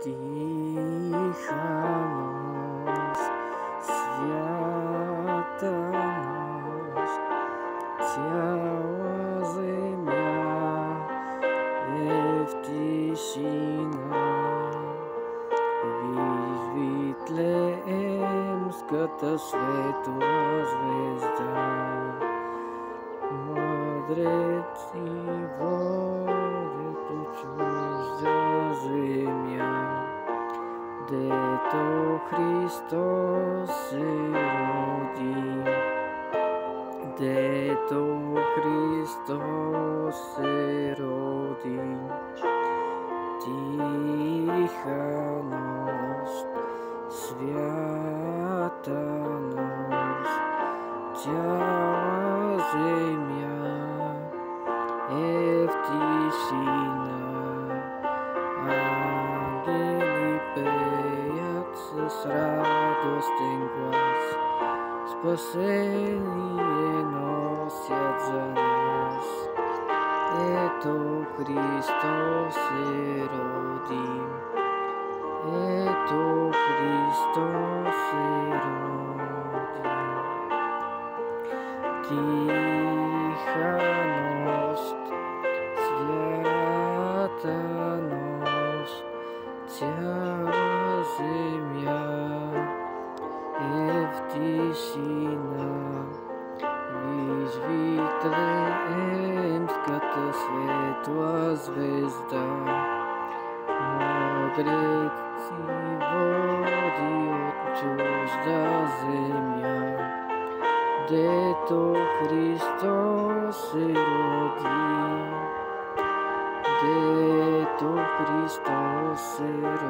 Тиха нощ, свята нощ, цяла земя е в тишина. Виж Витлеемската светла звезда, мъдреци водят от чужда земя, дето Христос се роди, дето Христос се роди. Тиха нощ, свята нощ, цяла земя е в тишина. Ангели пеят с радостен глас, спасение носят за нас. Ето Христос се роди, ето Христос се роди. Тиха нощ, свята нощ, цяла земя е в тишина. Виж Витлеемската светла звезда, мъдреци води от чужда земя, дето Христос се роди, дето Христос се роди.